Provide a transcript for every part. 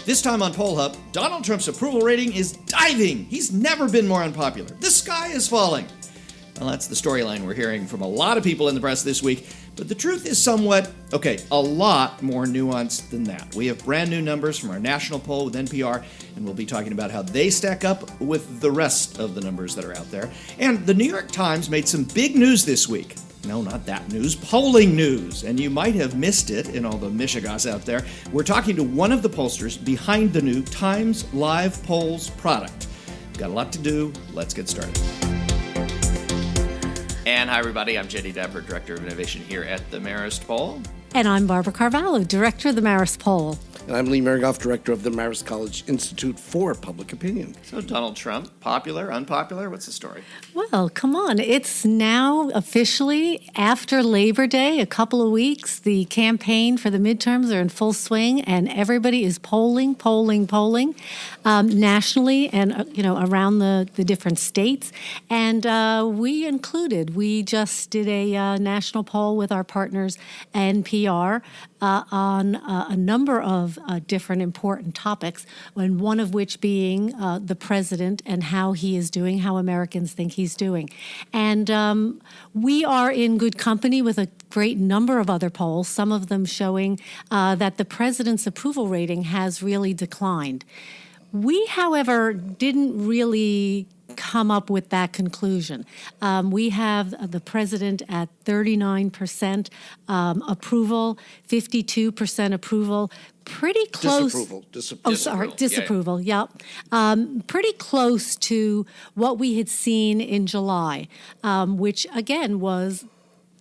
This time on Poll Hub, Donald Trump's approval rating is diving. He's never been more unpopular. The sky is falling. Well, that's the storyline we're hearing from a lot of people in the press this week. But the truth is somewhat, a lot more nuanced than that. We have brand new numbers from our national poll with NPR, and we'll be talking about how they stack up with the rest of the numbers that are out there. And the New York Times made some big news this week. No, not that news, polling news. And you might have missed it in all the Michigas out there. We're talking to one of the pollsters behind the new Times Live Polls product. Got a lot to do. Let's get started. And hi, everybody. I'm Jay DeDapper, Director of Innovation here at the Marist Poll. And I'm Barbara Carvalho, Director of the Marist Poll. And I'm Miringoff, Director of the Marist College Institute for Public Opinion. So Donald Trump, popular, unpopular? What's the story? Well, come on. It's now officially after Labor Day, a couple of weeks. The campaign for the midterms are in full swing, and everybody is polling nationally and around the different states. And we included. We just did a national poll with our partners NPR on a number of different important topics, and one of which being the president and how he is doing, how Americans think he's doing. And we are in good company with a great number of other polls, some of them showing that the president's approval rating has really declined. We, however, didn't really come up with that conclusion. We have the president at 39% approval, 52% approval, pretty close. Disapproval. Yeah. Pretty close to what we had seen in July, which again was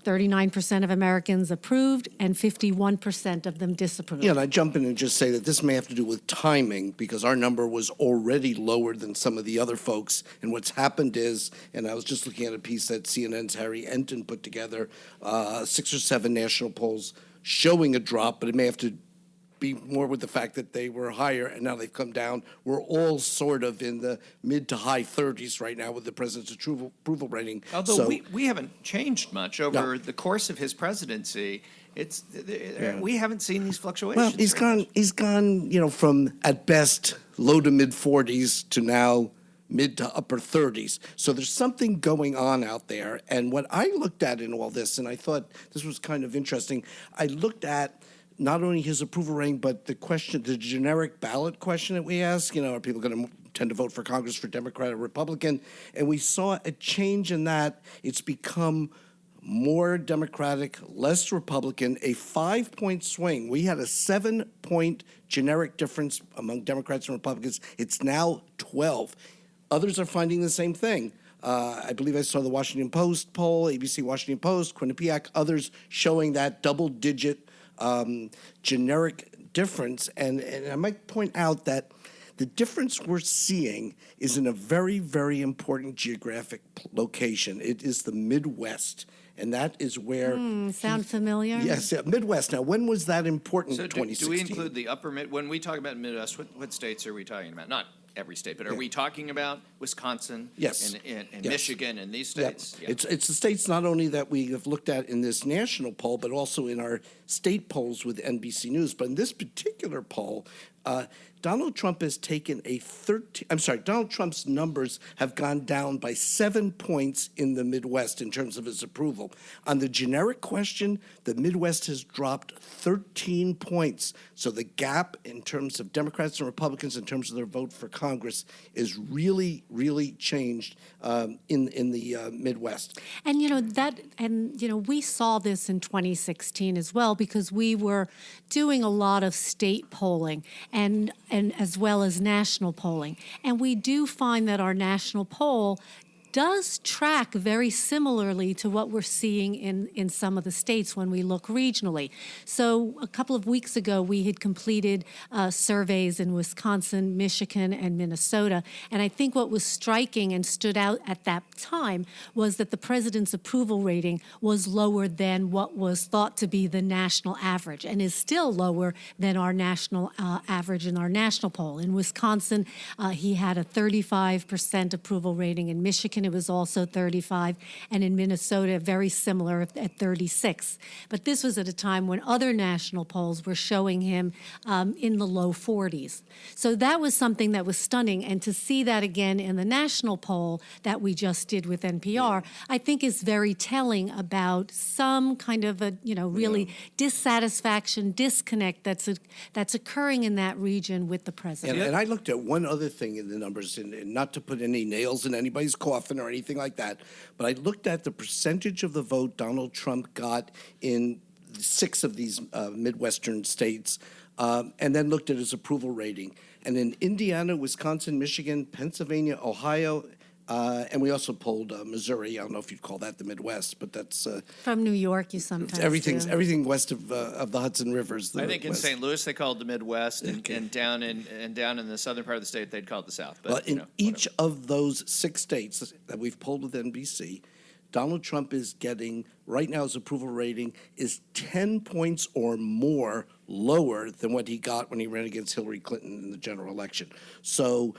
39% of Americans approved and 51% of them disapproved. Yeah, and I jump in and just say that this may have to do with timing because our number was already lower than some of the other folks. And what's happened is, and I was just looking at a piece that CNN's Harry Enton put together, 6 or 7 national polls showing a drop, but it may have to be more with the fact that they were higher and now they've come down. We're all sort of in the mid to high 30s right now with the president's approval rating. Although we haven't changed much over the course of his presidency. We haven't seen these fluctuations. Well, he's gone, from at best low to mid 40s to now mid to upper 30s. So there's something going on out there. And what I looked at in all this, and I thought this was kind of interesting, I looked at not only his approval rating, but the generic ballot question that we ask, are people going to tend to vote for Congress for Democrat or Republican? And we saw a change in that. It's become more Democratic, less Republican, a 5-point swing. We had a 7-point generic difference among Democrats and Republicans. It's now 12. Others are finding the same thing. I believe I saw the Washington Post poll, ABC Washington Post, Quinnipiac, others showing that double-digit generic difference. And I might point out that the difference we're seeing is in a very, very important geographic location. It is the Midwest. And that is where... Sound familiar? Yes, Midwest. Now, when was that important? So 2016? Do we include the upper mid... When we talk about Midwest, what states are we talking about? Not every state, but are we talking about Wisconsin yes. and yes. Michigan and these states? Yep. Yeah. It's the states not only that we have looked at in this national poll, but also in our state polls with NBC News. But in this particular poll, Donald Trump has taken Donald Trump's numbers have gone down by 7 points in the Midwest in terms of his approval. On the generic question, the Midwest has dropped 13 points. So the gap in terms of Democrats and Republicans in terms of their vote for Congress is really, really changed in the Midwest. And we saw this in 2016 as well because we were doing a lot of state polling and as well as national polling. And we do find that our national poll does track very similarly to what we're seeing in some of the states when we look regionally. So a couple of weeks ago, we had completed surveys in Wisconsin, Michigan, and Minnesota. And I think what was striking and stood out at that time was that the president's approval rating was lower than what was thought to be the national average and is still lower than our national average in our national poll. In Wisconsin, he had a 35% approval rating. In Michigan, Michigan, it was also 35, and in Minnesota, very similar at 36. But this was at a time when other national polls were showing him in the low 40s. So that was something that was stunning, and to see that again in the national poll that we just did with NPR, I think is very telling about some kind of a, really dissatisfaction, disconnect that's occurring in that region with the president. And I looked at one other thing in the numbers, and not to put any nails in anybody's coffin or anything like that, but I looked at the percentage of the vote Donald Trump got in 6 of these Midwestern states, and then looked at his approval rating. And in Indiana, Wisconsin, Michigan, Pennsylvania, Ohio, and we also polled Missouri. I don't know if you'd call that the Midwest, but that's From New York, you sometimes do. everything west of the Hudson Rivers. I think in West. St. Louis they call it the Midwest, and down in the southern part of the state they'd call it the South. But Well, in each of those 6 states that we've polled with NBC, Donald Trump is getting, right now his approval rating is 10 points or more lower than what he got when he ran against Hillary Clinton in the general election. So,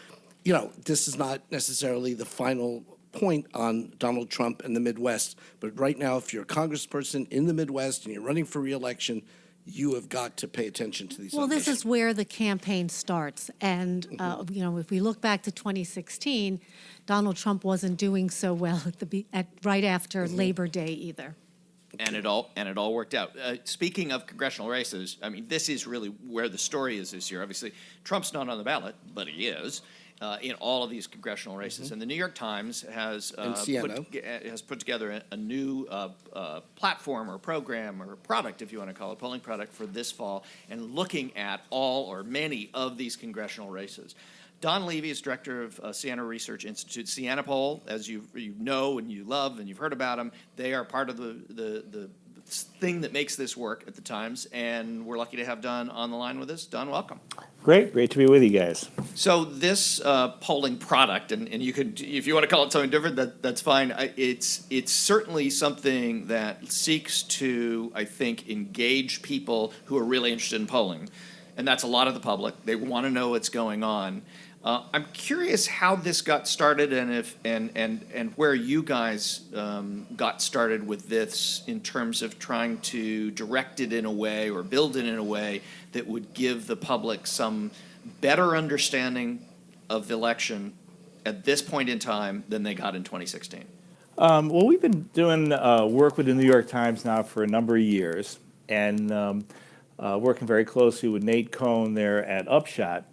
this is not necessarily the final point on Donald Trump and the Midwest, but right now, if you're a congressperson in the Midwest and you're running for re-election, you have got to pay attention to these Well, numbers. this is where the campaign starts. And, if we look back to 2016, Donald Trump wasn't doing so well right after Labor Day either. And it all worked out. Speaking of congressional races, I mean, this is really where the story is this year. Obviously, Trump's not on the ballot, but he is in all of these congressional races. And the New York Times has put together a new platform or program or product, if you want to call it, polling product for this fall, and looking at all or many of these congressional races. Don Levy is director of Siena Research Institute. Siena Poll, as you know and you love and you've heard about them, they are part of the thing that makes this work at the Times, and we're lucky to have Don on the line with us. Don, welcome. Great to be with you guys. So this polling product, and you could, if you want to call it something different, that's fine. It's certainly something that seeks to, I think, engage people who are really interested in polling, and that's a lot of the public. They want to know what's going on. I'm curious how this got started, and where you guys got started with this in terms of trying to direct it in a way or build it in a way that would give the public some better understanding of the election at this point in time than they got in 2016. Well, we've been doing work with the New York Times now for a number of years, and working very closely with Nate Cohn there at Upshot.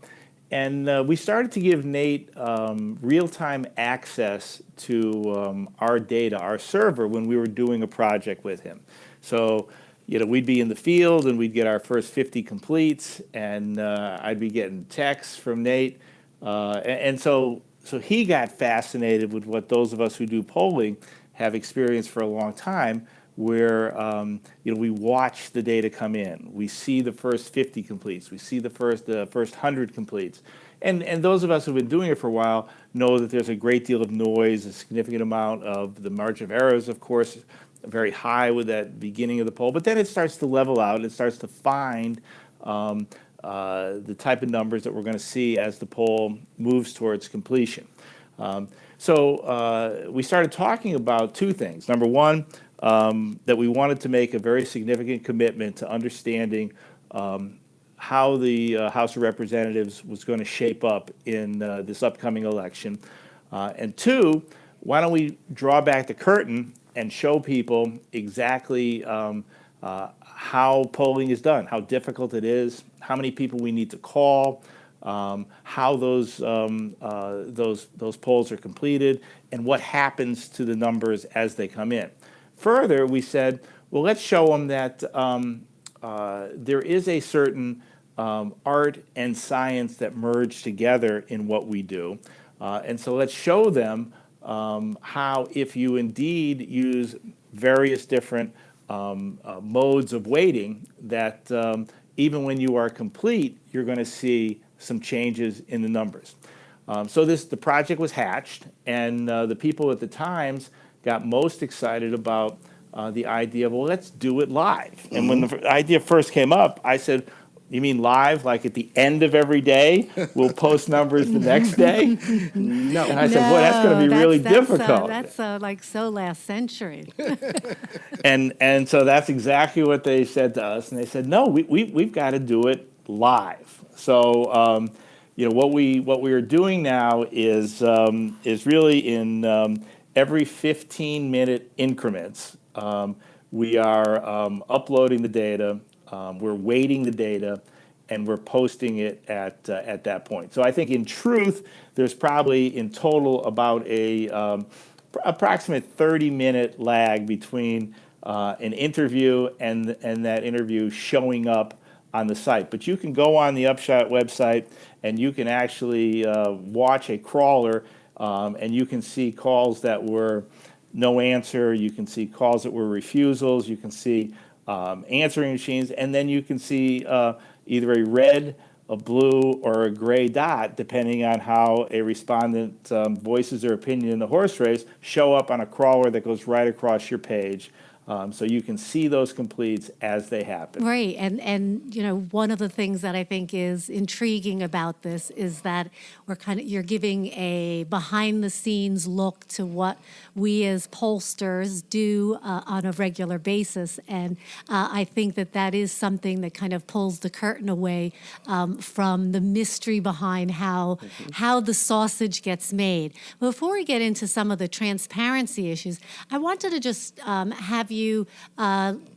And we started to give Nate real-time access to our data, our server, when we were doing a project with him. So, we'd be in the field and we'd get our first 50 completes, and I'd be getting texts from Nate. And so he got fascinated with what those of us who do polling have experienced for a long time, where we watch the data come in. We see the first 50 completes. We see the first 100 completes. And those of us who've been doing it for a while know that there's a great deal of noise, a significant amount of the margin of errors, of course, very high with that beginning of the poll. But then it starts to level out. It starts to find the type of numbers that we're going to see as the poll moves towards completion. So we started talking about 2 things. Number one, that we wanted to make a very significant commitment to understanding how the House of Representatives was going to shape up in this upcoming election. And 2, why don't we draw back the curtain and show people exactly how polling is done, how difficult it is, how many people we need to call, how those polls are completed, and what happens to the numbers as they come in. Further, we said, well, let's show them that there is a certain art and science that merge together in what we do. And so let's show them how, if you indeed use various different modes of weighting, that even when you are complete, you're going to see some changes in the numbers. So the project was hatched, and the people at the Times got most excited about the idea of, well, let's do it live. And when the idea first came up, I said, You mean live, like at the end of every day, we'll post numbers the next day? No. And I said, boy, that's going to be really difficult. That's like so last century. And so that's exactly what they said to us. And they said, no, we've got to do it live. So, what we are doing now is really in every 15-minute increments. We are uploading the data, we're weighting the data, and we're posting it at that point. So I think in truth, there's probably in total about a approximate 30-minute lag between an interview and that interview showing up on the site. But you can go on the Upshot website and you can actually watch a crawler, and you can see calls that were no answer, you can see calls that were refusals, you can see answering machines, and then you can see either a red, a blue, or a gray dot, depending on how a respondent voices their opinion in the horse race, show up on a crawler that goes right across your page. So you can see those completes as they happen. Right, and one of the things that I think is intriguing about this is that you're giving a behind the scenes look to what we as pollsters do on a regular basis, and I think that is something that kind of pulls the curtain away from the mystery behind how the sausage gets made. Before we get into some of the transparency issues, I wanted to just have you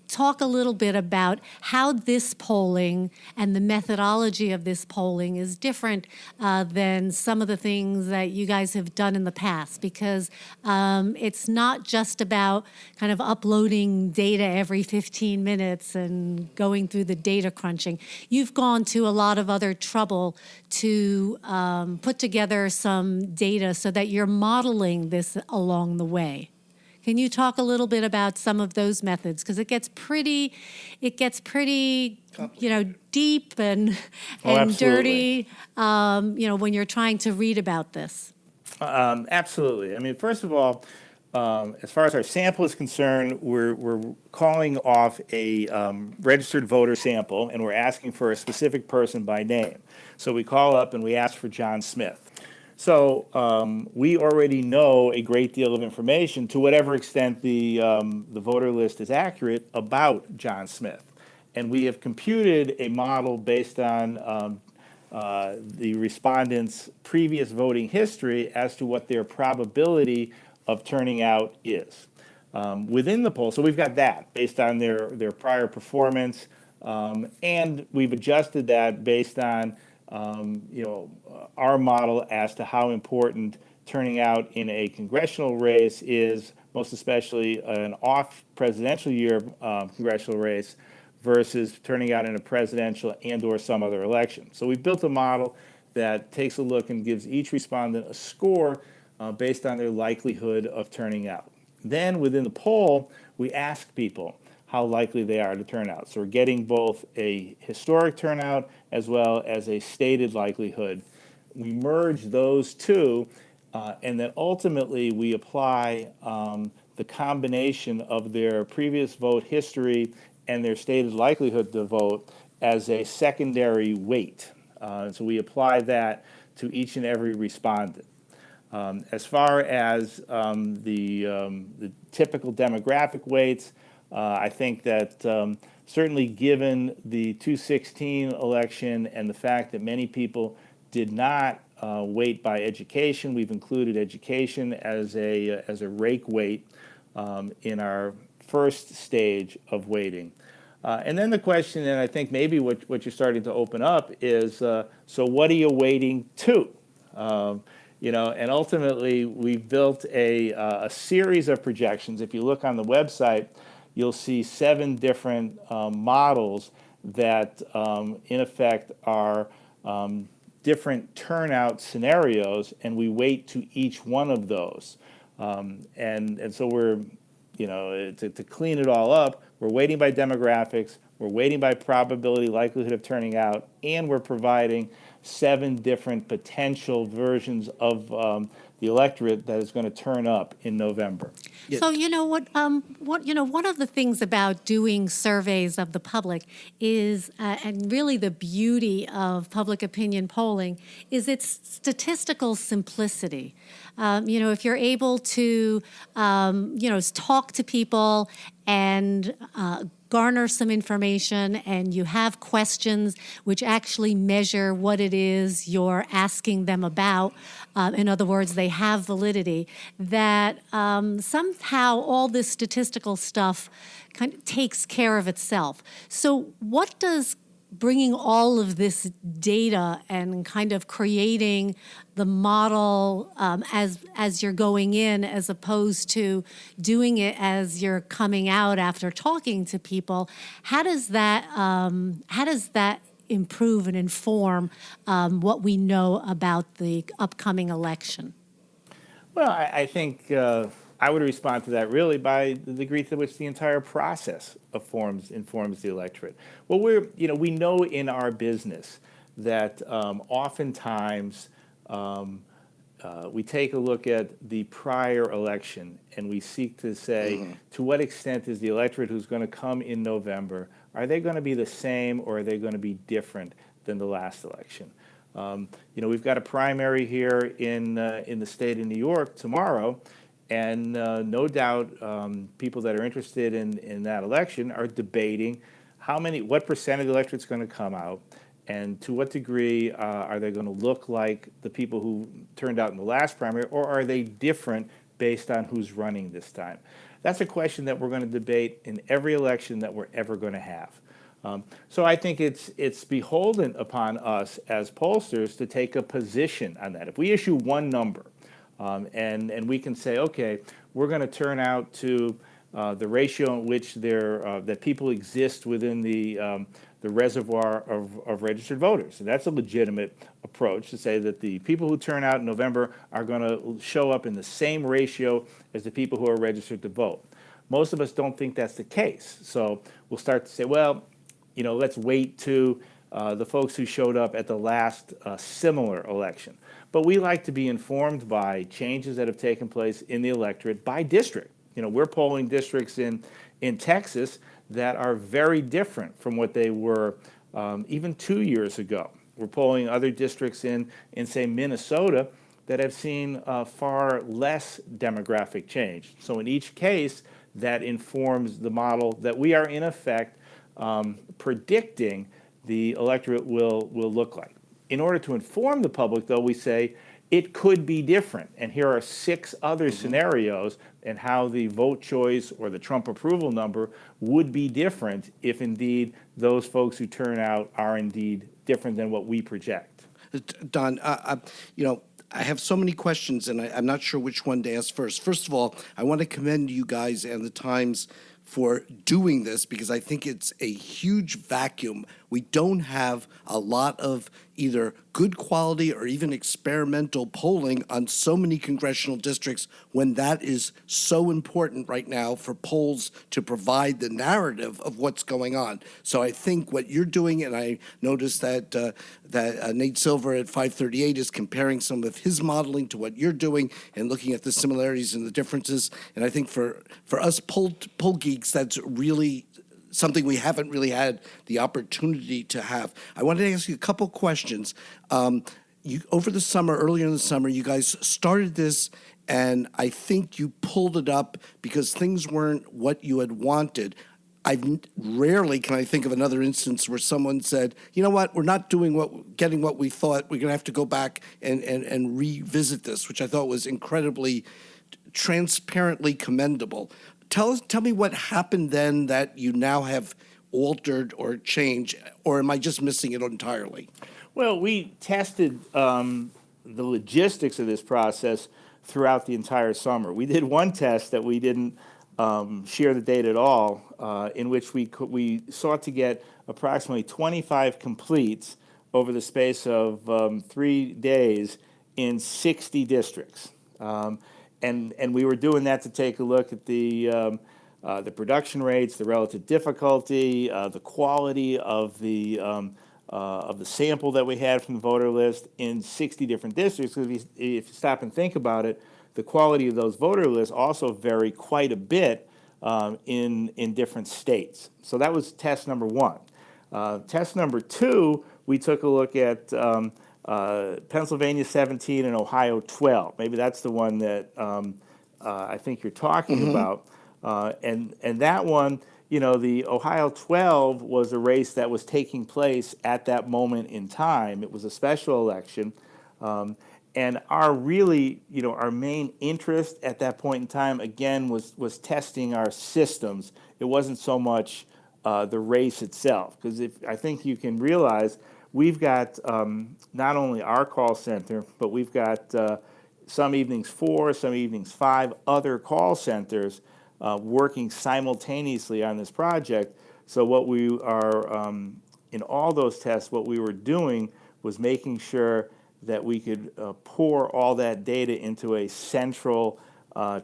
talk a little bit about how this polling and the methodology of this polling is different than some of the things that you guys have done in the past, because it's not just about kind of uploading data every 15 minutes and going through the data crunching. You've gone to a lot of other trouble to put together some data so that you're modeling this along the way. Can you talk a little bit about some of those methods? Because it gets pretty, deep and dirty, when you're trying to read about this. Absolutely. I mean, first of all, as far as our sample is concerned, we're calling off a registered voter sample, and we're asking for a specific person by name. So we call up and we ask for John Smith. So we already know a great deal of information, to whatever extent the voter list is accurate, about John Smith. And we have computed a model based on the respondents' previous voting history as to what their probability of turning out is. Within the poll, so we've got that based on their prior performance, and we've adjusted that based on our model as to how important turning out in a congressional race is, most especially an off-presidential year congressional race, versus turning out in a presidential and/or some other election. So we built a model that takes a look and gives each respondent a score based on their likelihood of turning out. Then within the poll, we ask people how likely they are to turn out. So we're getting both a historic turnout as well as a stated likelihood. We merge those two, and then ultimately we apply the combination of their previous vote history and their stated likelihood to vote as a secondary weight. So we apply that to each and every respondent. As far as the typical demographic weights, I think that certainly given the 2016 election and the fact that many people did not weight by education, we've included education as a rake weight in our first stage of weighting. And then the question, and I think maybe what you're starting to open up is, so what are you weighting to? And ultimately we've built a series of projections. If you look on the website, you'll see 7 different models that in effect are different turnout scenarios, and we weight to each one of those. And so we're, to clean it all up, we're weighting by demographics, we're weighting by probability, likelihood of turning out, and we're providing 7 different potential versions of the the electorate that is going to turn up in November. So one of the things about doing surveys of the public is, and really the beauty of public opinion polling, is its statistical simplicity. If you're able to, talk to people and garner some information, and you have questions which actually measure what it is you're asking them about. In other words, they have validity, that somehow all this statistical stuff kind of takes care of itself. So what does bringing all of this data and kind of creating the model as you're going in, as opposed to doing it as you're coming out after talking to people, how does that improve and inform what we know about the upcoming election? Well, I think I would respond to that really by the degree to which the entire process informs the electorate. Well, we know in our business that oftentimes we take a look at the prior election and we seek to say, to what extent is the electorate who's going to come in November, are they going to be the same or are they going to be different than the last election? We've got a primary here in the state of New York tomorrow, and no doubt people that are interested in that election are debating what percent of the electorate's going to come out, and to what degree are they going to look like the people who turned out in the last primary, or are they different based on who's running this time? That's a question that we're going to debate in every election that we're ever going to have. So I think it's beholden upon us as pollsters to take a position on that. If we issue one number and we can say, okay, we're going to turn out to the ratio in which that people exist within the reservoir of registered voters. And that's a legitimate approach to say that the people who turn out in November are going to show up in the same ratio as the people who are registered to vote. Most of us don't think that's the case. So we'll start to say, well, let's wait to the folks who showed up at the last similar election. But we like to be informed by changes that have taken place in the electorate by district. We're polling districts in Texas that are very different from what they were even 2 years ago. We're polling other districts in say, Minnesota that have seen far less demographic change. So in each case, that informs the model that we are in effect predicting the electorate will look like. In order to inform the public, though, we say it could be different. And here are 6 other scenarios and how the vote choice or the Trump approval number would be different if indeed those folks who turn out are indeed different than what we project. Don, I have so many questions, and I'm not sure which one to ask first. First of all, I want to commend you guys and the Times for doing this, because I think it's a huge vacuum. We don't have a lot of either good quality or even experimental polling on so many congressional districts, when that is so important right now for polls to provide the narrative of what's going on. So I think what you're doing, and I noticed that Nate Silver at 538 is comparing some of his modeling to what you're doing and looking at the similarities and the differences. And I think for us poll geeks, that's really something we haven't really had the opportunity to have. I wanted to ask you a couple questions. Over the summer, earlier in the summer, you guys started this, and I think you pulled it up because things weren't what you had wanted. Rarely can I think of another instance where someone said, you know what, we're not getting what we thought. We're going to have to go back and revisit this, which I thought was incredibly transparently commendable. Tell me what happened then that you now have altered or changed, or am I just missing it entirely? Well, we tested the logistics of this process throughout the entire summer. We did one test that we didn't share the data at all, in which we sought to get approximately 25 completes over the space of 3 days in 60 districts. And we were doing that to take a look at the production rates, the relative difficulty, the quality of the of the sample that we had from the voter list in 60 different districts. Because if you stop and think about it, the quality of those voter lists also vary quite a bit in different states. So that was test number one. Test number two, we took a look at Pennsylvania 17 and Ohio 12. Maybe that's the one that I think you're talking about. And that one, you know, the Ohio 12 was a race that was taking place at that moment in time. It was a special election. And our really, you know, our main interest at that point in time, again, was testing our systems. It wasn't so much the race itself, because I think you can realize we've got not only our call center, but we've got some evenings 4, some evenings 5 other call centers working simultaneously on this project. So what we are, in all those tests, what we were doing was making sure that we could pour all that data into a central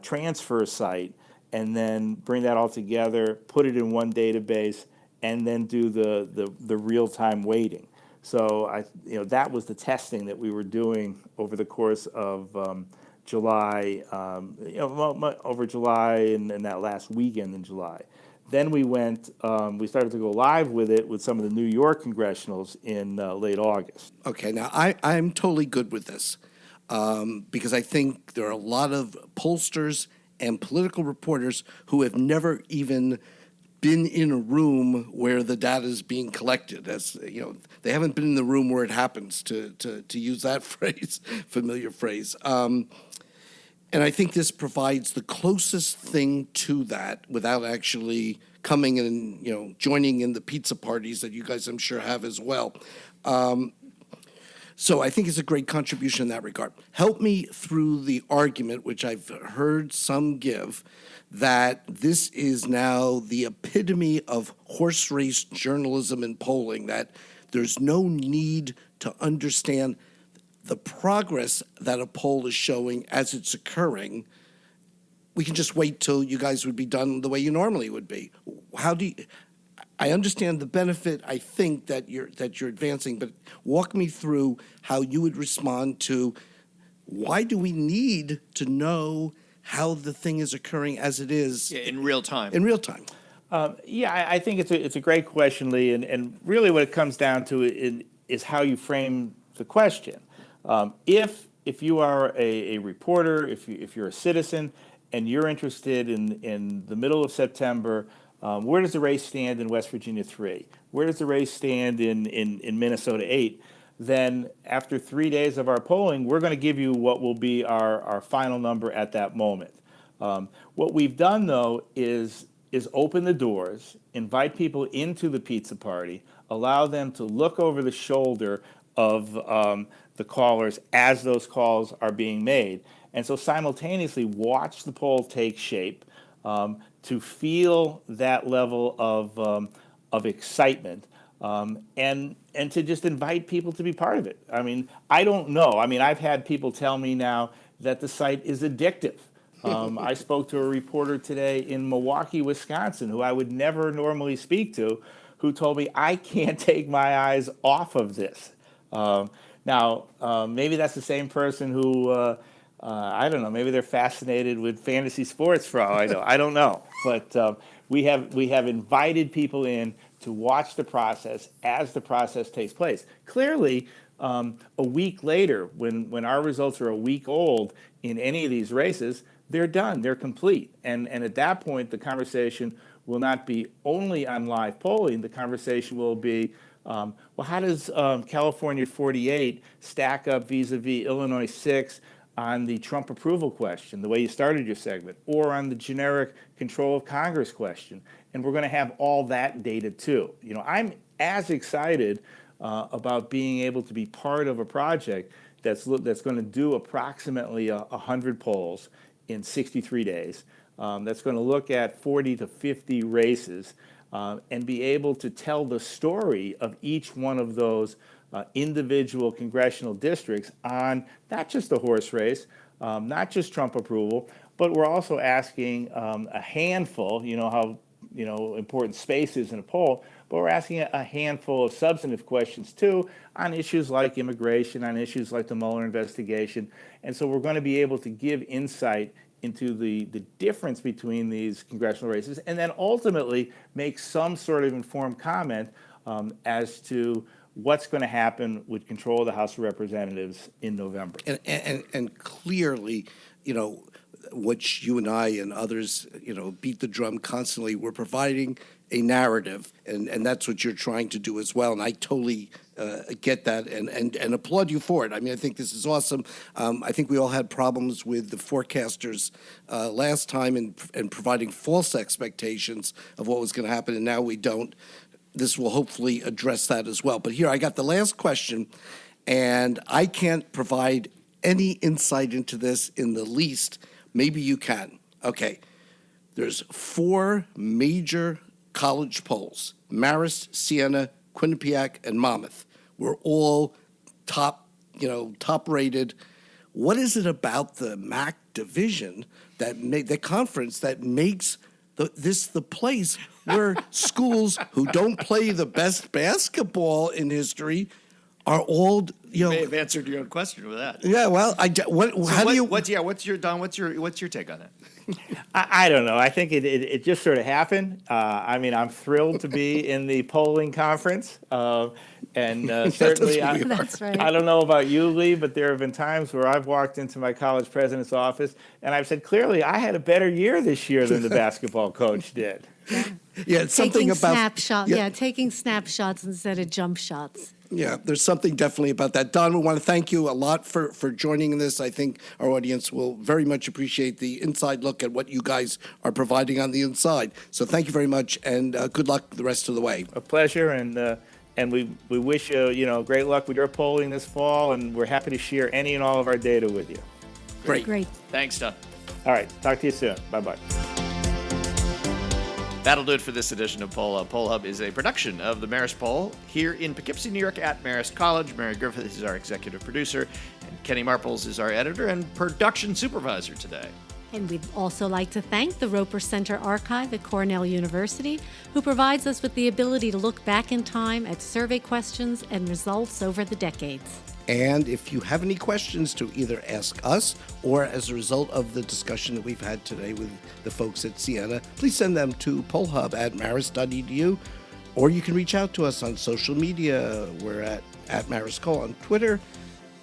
transfer site, and then bring that all together, put it in one database, and then do the real-time weighting. So that was the testing that we were doing over the course of July, over July and that last weekend in July. Then we we started to go live with it with some of the New York congressionals in late August. Okay, now I'm totally good with this because I think there are a lot of pollsters and political reporters who have never even been in a room where the data is being collected. As you know, they haven't been in the room where it happens, to use that phrase, familiar phrase. And I think this provides the closest thing to that without actually coming and, you know, joining in the pizza parties that you guys, I'm sure, have as well. So I think it's a great contribution in that regard. Help me through the argument, which I've heard some give, that this is now the epitome of horse race journalism and polling, that there's no need to understand the progress that a poll is showing as it's occurring. We can just wait till you guys would be done the way you normally would be. How do you? I understand the benefit, I think, that you're advancing, but walk me through how you would respond to why do we need to know how the thing is occurring as it is in real time. In real time. I think it's a great question, Lee, and really what it comes down to is how you frame the question. If you are a reporter, if you're a citizen, and you're interested in the middle of September, where does the race stand in West Virginia 3? Where does the race stand in Minnesota 8? Then after 3 days of our polling, we're going to give you what will be our final number at that moment. What we've done, though, is open the doors, invite people into the pizza party, allow them to look over the shoulder of the callers as those calls are being made. And so simultaneously watch the poll take shape, to feel that level of excitement, and to just invite people to be part of it. I mean, I don't know. I mean, I've had people tell me now that the site is addictive. I spoke to a reporter today in Milwaukee, Wisconsin, who I would never normally speak to, who told me, I can't take my eyes off of this. Now, maybe that's the same person who, I don't know, maybe they're fascinated with fantasy sports for all I know. I don't know. But we have invited people in to watch the process as the process takes place. Clearly, a week later, when our results are a week old in any of these races, they're done, they're complete. And at that point, the conversation will not be only on live polling. The conversation will be, well, how does California 48 stack up vis-a-vis Illinois 6 on the Trump approval question, the way you started your segment, or on the generic control of Congress question? And we're going to have all that data too. You know, I'm as excited about being able to be part of a project that's going to do approximately 100 polls in 63 days, that's going to look at 40 to 50 races, and be able to tell the story of each one of those individual congressional districts on not just the horse race, not just Trump approval, but we're also asking a handful, you know how important space is in a poll, but we're asking a handful of substantive questions too on issues like immigration, on issues like the Mueller investigation. And so we're going to be able to give insight into the difference between these congressional races, and then ultimately make some sort of informed comment as to what's going to happen with control of the House of Representatives in November. And clearly, which you and I and others, beat the drum constantly, we're providing a narrative, and that's what you're trying to do as well. And I totally get that and applaud you for it. I mean, I think this is awesome. I think we all had problems with the forecasters last time and providing false expectations of what was going to happen, and now we don't. This will hopefully address that as well. But here, I got the last question, and I can't provide any insight into this in the least. Maybe you can. Okay. There's 4 major college polls: Marist, Siena, Quinnipiac, and Monmouth. We're all top rated. What is it about the MAC division the conference that makes this the place where schools who don't play the best basketball in history are all, You may have answered your own question with that. Yeah, well, What's your take on that? I don't know. I think it just sort of happened. I mean, I'm thrilled to be in the polling conference. And certainly, That's right. I don't know about you, Lee, but there have been times where I've walked into my college president's office and I've said, clearly, I had a better year this year than the basketball coach did. Yeah, it's something about taking snapshots instead of jump shots. Yeah, there's something definitely about that. Don, we want to thank you a lot for joining in this. I think our audience will very much appreciate the inside look at what you guys are providing on the inside. So thank you very much, and good luck the rest of the way. A pleasure, and we wish you great luck with your polling this fall, and we're happy to share any and all of our data with you. Great. Thanks, Don. All right, talk to you soon. Bye-bye. That'll do it for this edition of Poll Hub. Poll Hub is a production of the Marist Poll here in Poughkeepsie, New York at Marist College. Mary Griffith is our executive producer, and Kenny Marples is our editor and production supervisor today. And we'd also like to thank the Roper Center Archive at Cornell University, who provides us with the ability to look back in time at survey questions and results over the decades. And if you have any questions to either ask us or as a result of the discussion that we've had today with the folks at Siena, please send them to pollhub@marist.edu, or you can reach out to us on social media. We're at Marist Poll on Twitter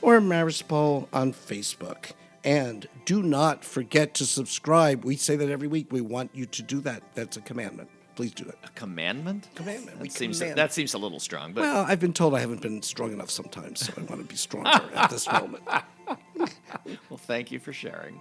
or Marist Poll on Facebook. And do not forget to subscribe. We say that every week. We want you to do that. That's a commandment. Please do it. A commandment? Commandment. That seems a little strong. But Well, I've been told I haven't been strong enough sometimes, so I want to be stronger at this moment. well, thank you for sharing.